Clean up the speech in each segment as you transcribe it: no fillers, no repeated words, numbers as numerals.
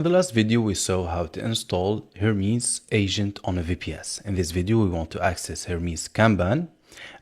In the last video, we saw how to install Hermes Agent on a VPS. In this video, we want to access Hermes Kanban.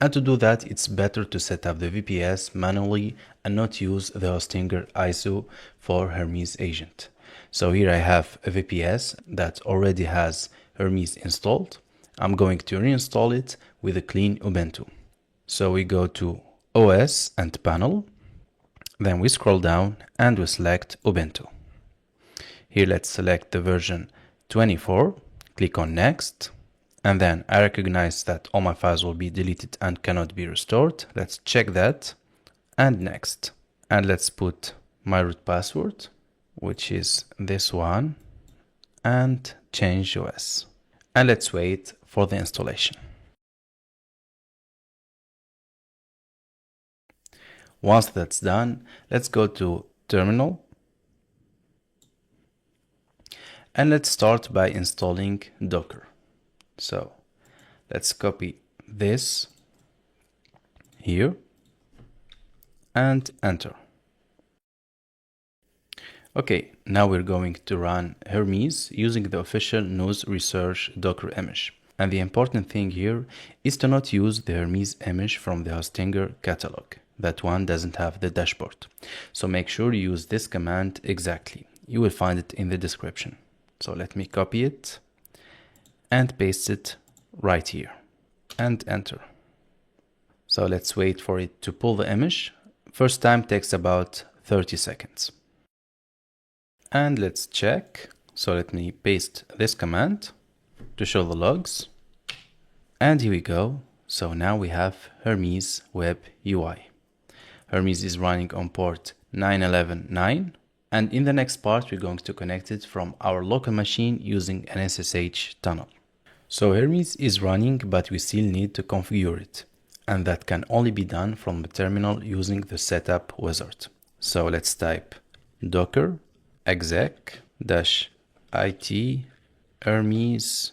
And to do that, it's better to set up the VPS manually and not use the Hostinger ISO for Hermes Agent. So here I have a VPS that already has Hermes installed. I'm going to reinstall it with a clean Ubuntu. So we go to OS and panel. Then we scroll down and we select Ubuntu. Here, let's select the version 24, click on next, and then I recognize that all my files will be deleted and cannot be restored. Let's check that, and next. And let's put my root password, which is this one, and change OS. And let's wait for the installation. Once that's done, let's go to Terminal. And let's start by installing Docker. So let's copy this here and enter. Okay, now we're going to run Hermes using the official news research Docker image. And the important thing here is to not use the Hermes image from the Hostinger catalog. That one doesn't have the dashboard. So make sure you use this command exactly. You will find it in the description. So let me copy it and paste it right here and enter. So let's wait for it to pull the image. First time takes about 30 seconds. And let's check. So let me paste this command to show the logs. And here we go. So now we have Hermes Web UI. Hermes is running on port 9.11.9. And in the next part, we're going to connect it from our local machine using an SSH tunnel. So Hermes is running, but we still need to configure it. And that can only be done from the terminal using the setup wizard. So let's type docker exec -it Hermes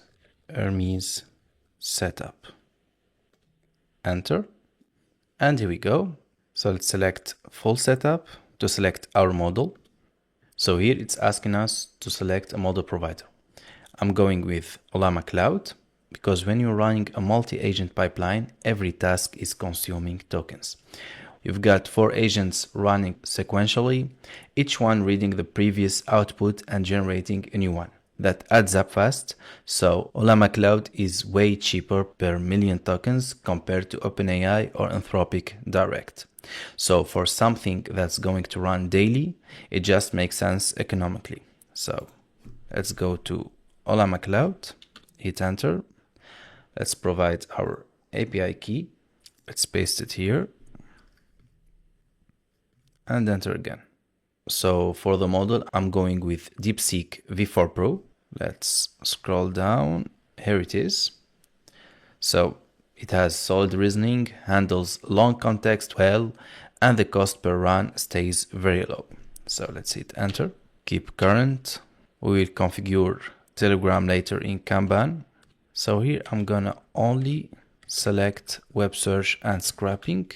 setup. Enter. And here we go. So let's select full setup to select our model. So here it's asking us to select a model provider. I'm going with OlamaCloud because when you're running a multi-agent pipeline, every task is consuming tokens. You've got 4 agents running sequentially, each one reading the previous output and generating a new one. That adds up fast, so OlamaCloud is way cheaper per million tokens compared to OpenAI or Anthropic direct. So for something that's going to run daily, it just makes sense economically. So let's go to OlamaCloud, hit enter. Let's provide our API key. Let's paste it here and enter again. So for the model, I'm going with DeepSeek V4 Pro. Let's scroll down. Here it is. So it has solid reasoning, handles long context well, and the cost per run stays very low. So let's hit enter. Keep current. We will configure Telegram later in Kanban. So here I'm gonna only select web search and scrapping.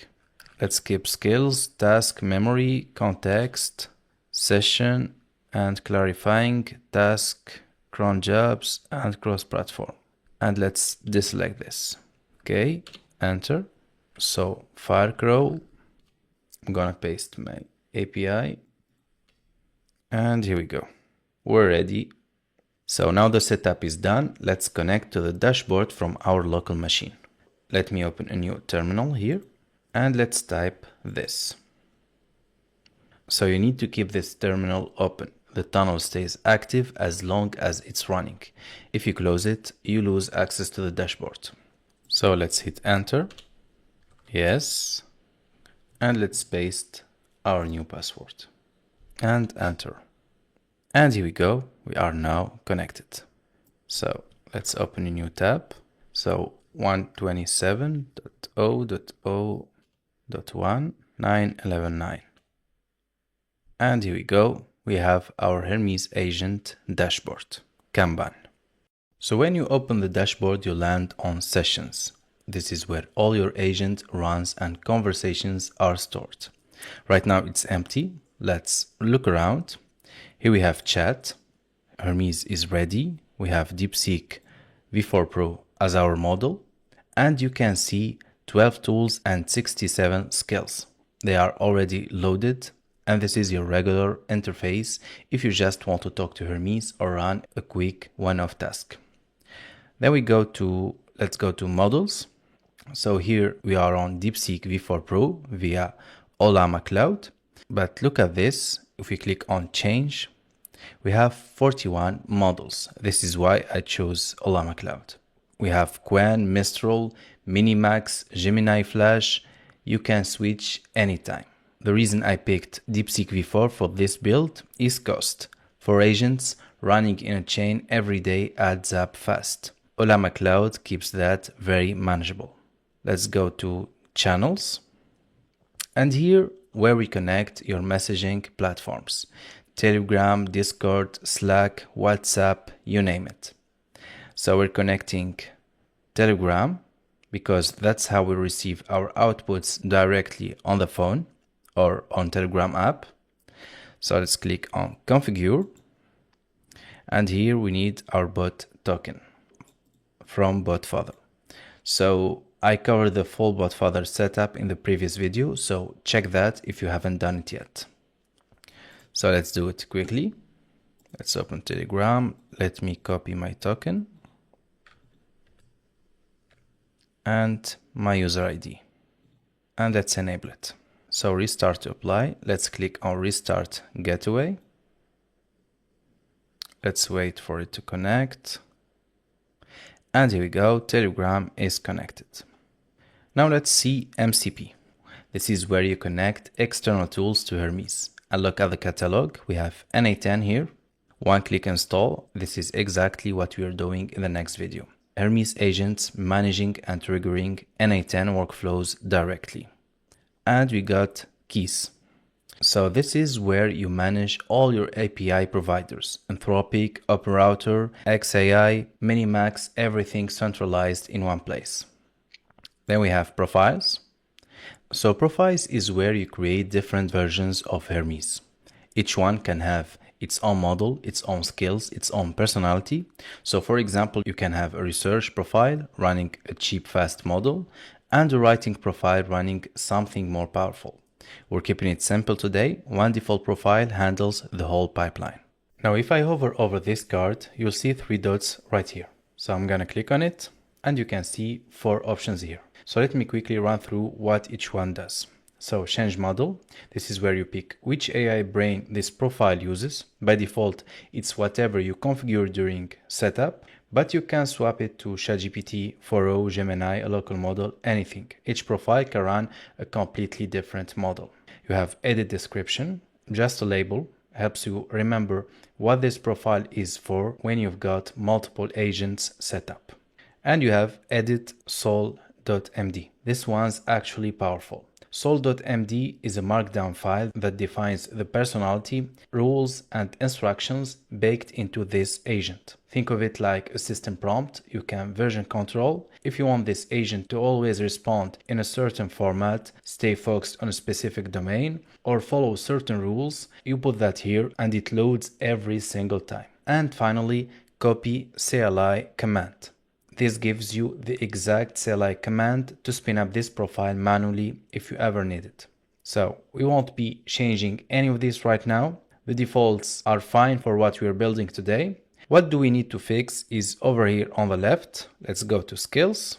Let's skip skills, task, memory, context, session, and clarifying, task, cron jobs, and cross-platform. And let's deselect this. Okay, enter. So Firecrow, I'm gonna paste my API. And here we go. We're ready. So now the setup is done. Let's connect to the dashboard from our local machine. Let me open a new terminal here. And let's type this. So you need to keep this terminal open. The tunnel stays active as long as it's running. If you close it, you lose access to the dashboard. So let's hit enter. Yes. And let's paste our new password. And enter. And here we go. We are now connected. So let's open a new tab. So 127.0.0.1.9.11.9. And here we go. We have our Hermes Agent dashboard, Kanban. So when you open the dashboard, you land on sessions. This is where all your agent runs and conversations are stored. Right now it's empty. Let's look around. Here we have chat. Hermes is ready. We have DeepSeek V4 Pro as our model, and you can see 12 tools and 67 skills. They are already loaded, and this is your regular interface if you just want to talk to Hermes or run a quick one-off task. Then let's go to models. So here we are on DeepSeek V4 Pro via Ollama Cloud. But look at this, if we click on change, we have 41 models. This is why I chose Ollama Cloud. We have Qwen, Mistral, Minimax, Gemini Flash. You can switch anytime. The reason I picked DeepSeek V4 for this build is cost. For agents, running in a chain every day adds up fast. Ollama Cloud keeps that very manageable. Let's go to channels. And here where we connect your messaging platforms. Telegram, Discord, Slack, WhatsApp, you name it. So we're connecting Telegram because that's how we receive our outputs directly on the phone or on Telegram app. So let's click on configure. And here we need our bot token from Botfather. So I covered the full Botfather setup in the previous video, so check that if you haven't done it yet. So let's do it quickly. Let's open Telegram. Let me copy my token and my user ID. And let's enable it. So restart to apply. Let's click on restart gateway. Let's wait for it to connect. And here we go, Telegram is connected. Now let's see MCP. This is where you connect external tools to Hermes. And look at the catalog, we have NA10 here. One-click install. This is exactly what we are doing in the next video. Hermes Agent managing and triggering NA10 workflows directly. And we got keys. So this is where you manage all your API providers. Anthropic, OpenRouter, XAI, Minimax, everything centralized in one place. Then we have profiles. So profiles is where you create different versions of Hermes. Each one can have its own model, its own skills, its own personality. So for example, you can have a research profile running a cheap, fast model and a writing profile running something more powerful. We're keeping it simple today. One default profile handles the whole pipeline. Now, if I hover over this card, you'll see 3 dots right here. So I'm going to click on it and you can see 4 options here. So let me quickly run through what each one does. So change model. This is where you pick which AI brain this profile uses. By default, it's whatever you configure during setup, but you can swap it to ChatGPT, 4o, Gemini, a local model, anything. Each profile can run a completely different model. You have edit description, just a label, helps you remember what this profile is for when you've got multiple agents set up. And you have edit sol.md. This one's actually powerful. Sol.md is a markdown file that defines the personality, rules, and instructions baked into this agent. Think of it like a system prompt. You can version control. If you want this agent to always respond in a certain format, stay focused on a specific domain, or follow certain rules, you put that here and it loads every single time. And finally, copy CLI command. This gives you the exact CLI command to spin up this profile manually if you ever need it. So we won't be changing any of this right now. The defaults are fine for what we are building today. What do we need to fix is over here on the left. Let's go to skills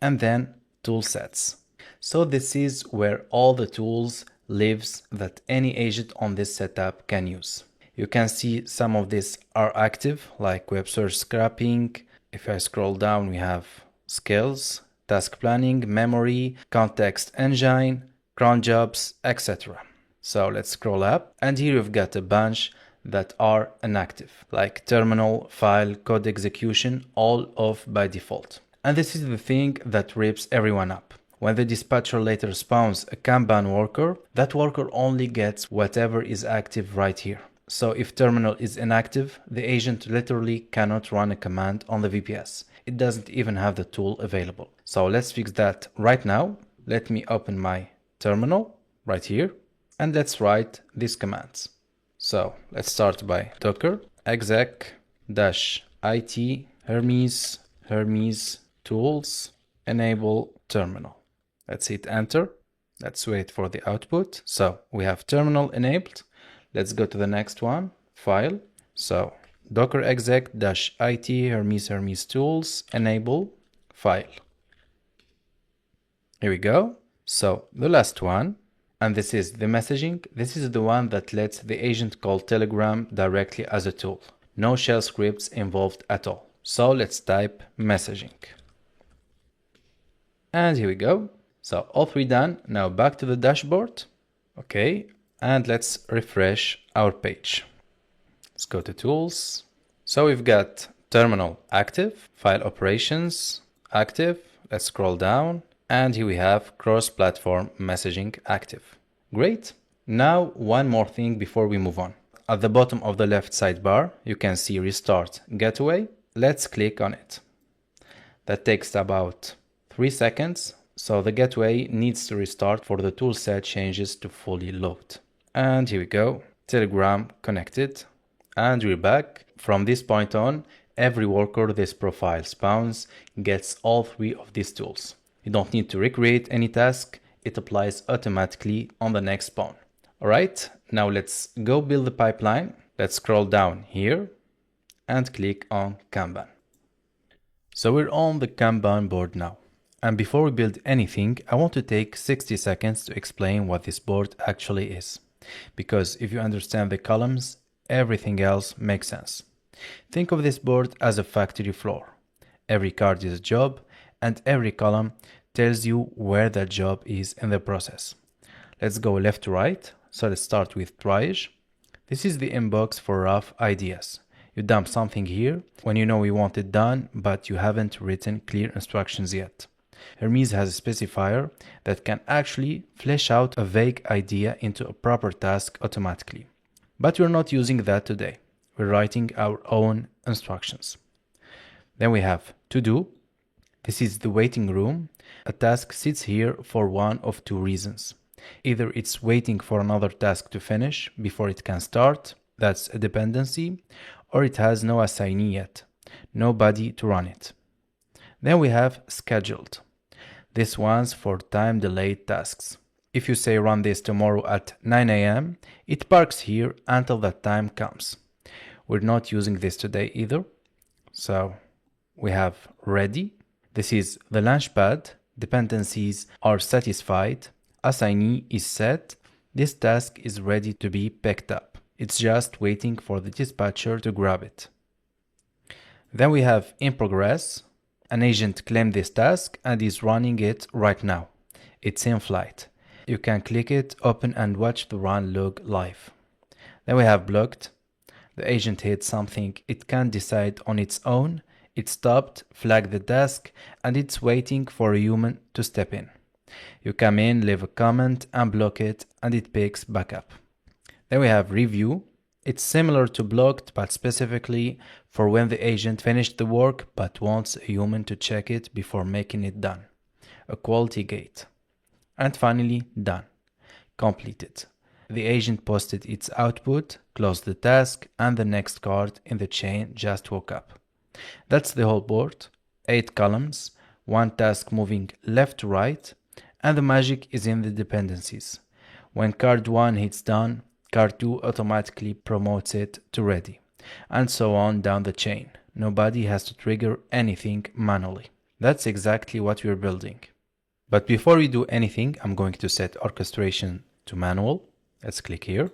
and then tool sets. So this is where all the tools lives that any agent on this setup can use. You can see some of these are active, like web search scrapping. If I scroll down, we have skills, task planning, memory, context engine, cron jobs, etc. So let's scroll up and here you've got a bunch that are inactive, like terminal, file, code execution, all off by default. And this is the thing that rips everyone up. When the dispatcher later spawns a Kanban worker, that worker only gets whatever is active right here. So if terminal is inactive, the agent literally cannot run a command on the VPS. It doesn't even have the tool available. So let's fix that right now. Let me open my terminal right here and let's write these commands. So let's start by docker exec dash IT Hermes tools enable terminal. Let's hit enter. Let's wait for the output. So we have terminal enabled. Let's go to the next one, file. So docker exec dash IT Hermes tools enable file. Here we go. So the last one, and this is the messaging. This is the one that lets the agent call Telegram directly as a tool. No shell scripts involved at all. So let's type messaging. And here we go. So all three done. Now back to the dashboard. Okay. And let's refresh our page. Let's go to tools. So we've got terminal active, file operations active. Let's scroll down. And here we have cross-platform messaging active. Great. Now one more thing before we move on. At the bottom of the left sidebar, you can see restart gateway. Let's click on it. That takes about 3 seconds. So the gateway needs to restart for the toolset changes to fully load. And here we go. Telegram connected. And we're back. From this point on, every worker this profile spawns gets all three of these tools. You don't need to recreate any task. It applies automatically on the next spawn. All right, now let's go build the pipeline. Let's scroll down here and click on Kanban. So we're on the Kanban board now. And before we build anything, I want to take 60 seconds to explain what this board actually is. Because if you understand the columns, everything else makes sense. Think of this board as a factory floor. Every card is a job, and every column tells you where that job is in the process. Let's go left to right. So let's start with triage. This is the inbox for rough ideas. You dump something here when you know you want it done, but you haven't written clear instructions yet. Hermes has a specifier that can actually flesh out a vague idea into a proper task automatically. But we're not using that today. We're writing our own instructions. Then we have to do. This is the waiting room. A task sits here for one of two reasons. Either it's waiting for another task to finish before it can start, that's a dependency, or it has no assignee yet, nobody to run it. Then we have scheduled. This one's for time-delayed tasks. If you say run this tomorrow at 9 a.m., it parks here until that time comes. We're not using this today either. So we have ready. This is the launchpad. Dependencies are satisfied. Assignee is set. This task is ready to be picked up. It's just waiting for the dispatcher to grab it. Then we have in progress. An agent claimed this task and is running it right now. It's in flight. You can click it, open and watch the run log live. Then we have blocked. The agent hit something it can't decide on its own. It stopped, flagged the task, and it's waiting for a human to step in. You come in, leave a comment, unblock it, and it picks back up. Then we have review. It's similar to blocked, but specifically for when the agent finished the work but wants a human to check it before making it done. A quality gate. And finally, done. Completed. The agent posted its output, closed the task, and the next card in the chain just woke up. That's the whole board. 8 columns, one task moving left to right, and the magic is in the dependencies. When card 1 hits done, card 2 automatically promotes it to ready, and so on down the chain. Nobody has to trigger anything manually. That's exactly what we're building. But before we do anything, I'm going to set orchestration to manual. Let's click here.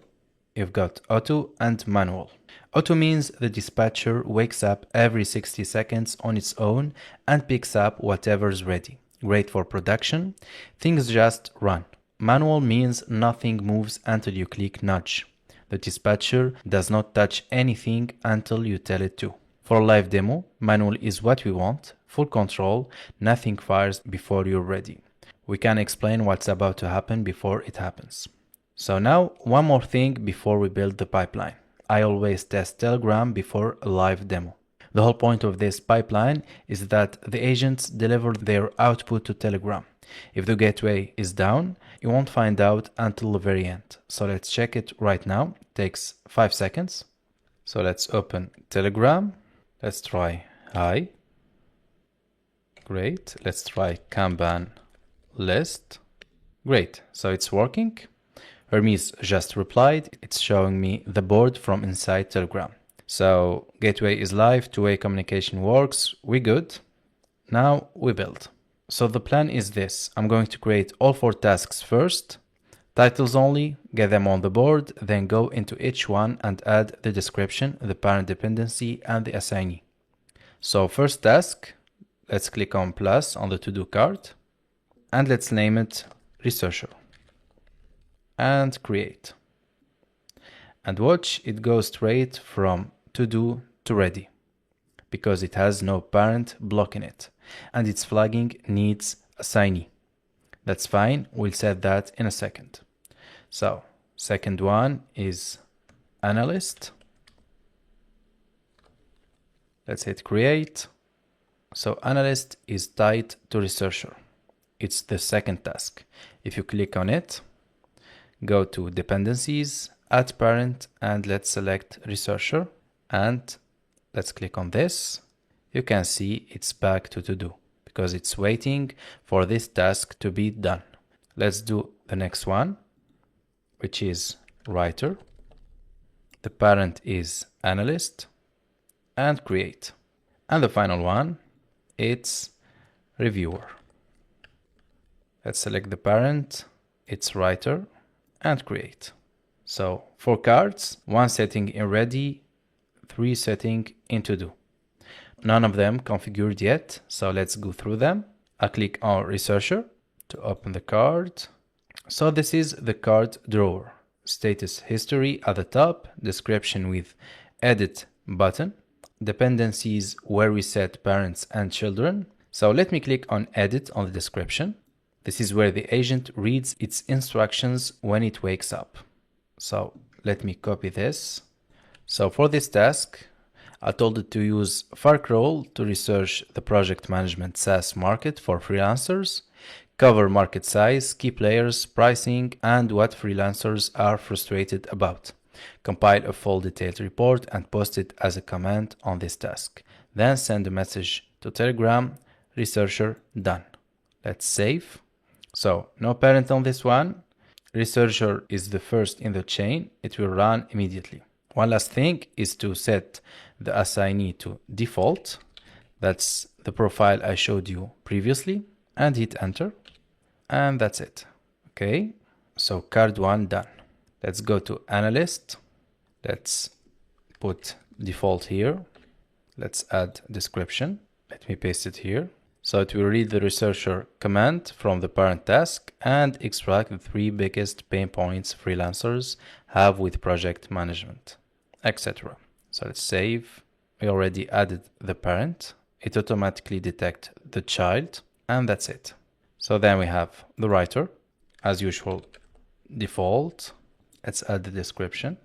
You've got auto and manual. Auto means the dispatcher wakes up every 60 seconds on its own and picks up whatever's ready. Great for production. Things just run. Manual means nothing moves until you click nudge. The dispatcher does not touch anything until you tell it to. For a live demo, manual is what we want. Full control, nothing fires before you're ready. We can explain what's about to happen before it happens. So now, one more thing before we build the pipeline. I always test Telegram before a live demo. The whole point of this pipeline is that the agents deliver their output to Telegram. If the gateway is down, you won't find out until the very end. So let's check it right now. It takes 5 seconds. So let's open Telegram. Let's try hi. Great. Let's try Kanban list. Great. So it's working. Hermes just replied. It's showing me the board from inside Telegram. So gateway is live, two-way communication works. We good. Now we build. So the plan is this. I'm going to create all 4 tasks first. Titles only, get them on the board, then go into each one and add the description, the parent dependency, and the assignee. So first task, let's click on plus on the to-do card, and let's name it researcher, and create. And watch, it goes straight from to-do to ready, because it has no parent blocking it, and its flagging needs assignee. That's fine, we'll set that in a second. So second one is analyst. Let's hit create. So analyst is tied to researcher. It's the second task. If you click on it, go to dependencies, add parent, and let's select researcher. And let's click on this. You can see it's back to do because it's waiting for this task to be done. Let's do the next one, which is writer. The parent is analyst, and create. And the final one, it's reviewer. Let's select the parent, it's writer, and create. So 4 cards, 1 setting in ready, 3 setting in to do. None of them configured yet, so let's go through them. I click on researcher to open the card. So this is the card drawer. Status history at the top, description with edit button, dependencies where we set parents and children. So let me click on edit on the description. This is where the agent reads its instructions when it wakes up. So let me copy this. So for this task, I told it to use Farcroll to research the project management SaaS market for freelancers, cover market size, key players, pricing, and what freelancers are frustrated about. Compile a full detailed report and post it as a comment on this task. Then send a message to Telegram, researcher, done. Let's save. So no parent on this one. Researcher is the first in the chain. It will run immediately. One last thing is to set the assignee to default. That's the profile I showed you previously, and hit enter. And that's it. Okay, so card 1 done. Let's go to analyst. Let's put default here. Let's add description. Let me paste it here. So it will read the researcher command from the parent task and extract the 3 biggest pain points freelancers have with project management, etc. So let's save. We already added the parent. It automatically detects the child, and that's it. So then we have the writer, as usual, default. Let's add the description.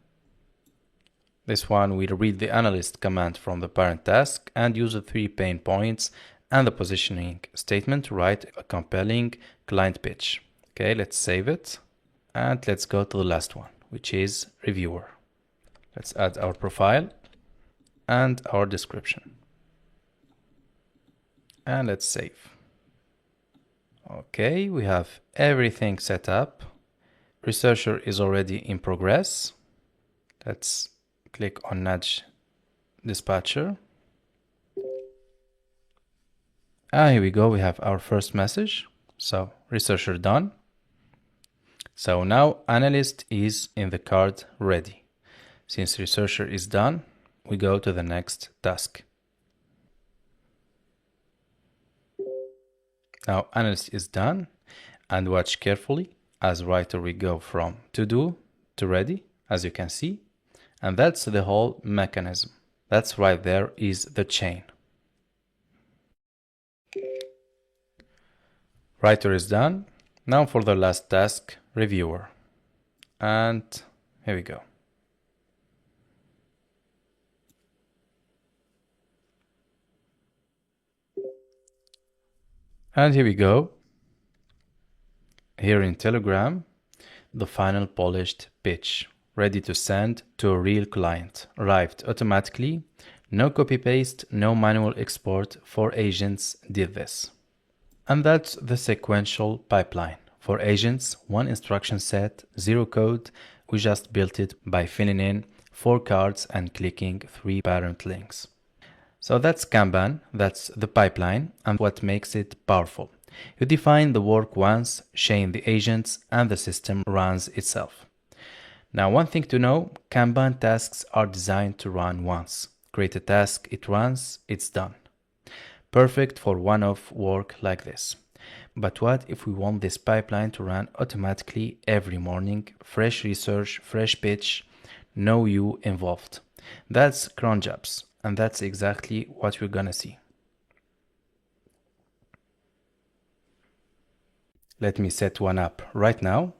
This one will read the analyst command from the parent task and use the 3 pain points and the positioning statement to write a compelling client pitch. Okay, let's save it. And let's go to the last one, which is reviewer. Let's add our profile and our description. And let's save. Okay, we have everything set up. Researcher is already in progress. Let's click on Nudge Dispatcher. Here we go, we have our first message. So researcher done. So now analyst is in the card ready. Since researcher is done, we go to the next task. Now analyst is done, and watch carefully. As writer we go from to do to ready, as you can see, and that's the whole mechanism. That's right there is the chain. Writer is done. Now for the last task, reviewer. And here we go. And here we go. Here in Telegram, the final polished pitch. ready to send to a real client, arrived automatically, no copy paste, no manual export. 4 agents did this. And that's the sequential pipeline. 4 agents, 1 instruction set, 0 code. We just built it by filling in 4 cards and clicking 3 parent links. So that's Kanban, that's the pipeline, and what makes it powerful. You define the work once, chain the agents, and the system runs itself. Now, one thing to know, Kanban tasks are designed to run once. Create a task, it runs, it's done. Perfect for one-off work like this. But what if we want this pipeline to run automatically every morning? Fresh research, fresh pitch, no you involved. That's cron jobs, and that's exactly what we're gonna see. Let me set one up right now.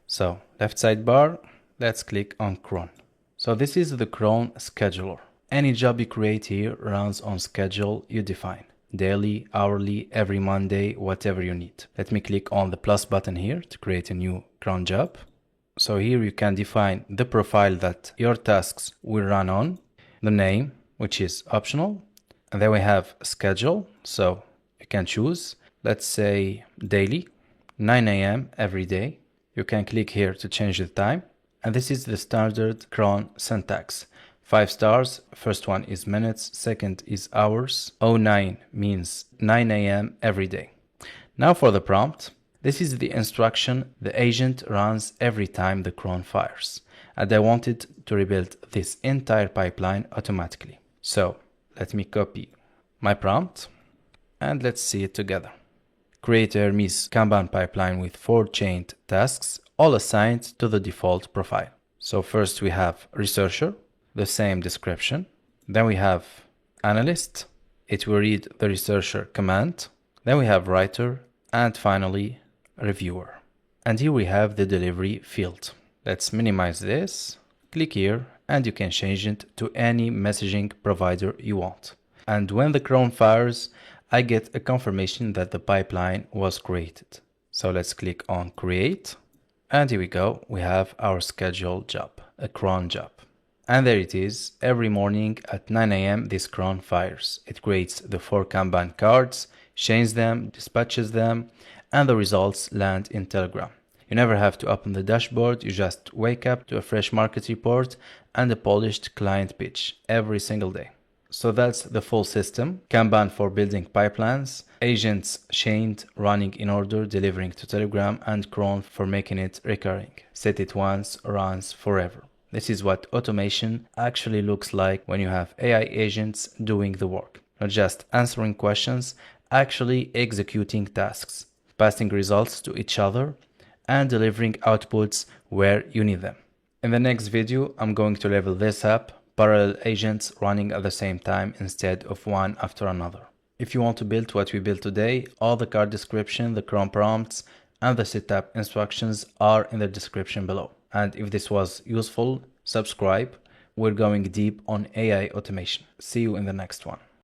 So left sidebar, let's click on cron. So this is the CRON Scheduler. Any job you create here runs on schedule you define. Daily, hourly, every Monday, whatever you need. Let me click on the plus button here to create a new cron job. So here you can define the profile that your tasks will run on, the name, which is optional, and then we have schedule, so you can choose, let's say daily, 9 a.m. every day. You can click here to change the time, and this is the standard cron syntax. 5 stars, first one is minutes, second is hours. 09 means 9 a.m. every day. Now for the prompt. This is the instruction the agent runs every time the cron fires. And I wanted to rebuild this entire pipeline automatically. So let me copy my prompt and let's see it together. Create a Hermes Kanban pipeline with 4 chained tasks, all assigned to the default profile. So first we have researcher, the same description. Then we have analyst. It will read the researcher command. Then we have writer, and finally reviewer. And here we have the delivery field. Let's minimize this, click here, and you can change it to any messaging provider you want. And when the cron fires, I get a confirmation that the pipeline was created. So let's click on create, and here we go, we have our scheduled job, a cron job. And there it is, every morning at 9 a.m. this cron fires. It creates the 4 Kanban cards, chains them, dispatches them, and the results land in Telegram. You never have to open the dashboard, you just wake up to a fresh market report and a polished client pitch every single day. So that's the full system. Kanban for building pipelines, agents chained, running in order, delivering to Telegram, and cron for making it recurring. Set it once, runs forever. This is what automation actually looks like when you have AI agents doing the work. Not just answering questions, actually executing tasks, passing results to each other, and delivering outputs where you need them. In the next video, I'm going to level this up, parallel agents running at the same time instead of one after another. If you want to build what we built today, all the card description, the cron prompts, and the setup instructions are in the description below. And if this was useful, subscribe. We're going deep on AI automation. See you in the next one.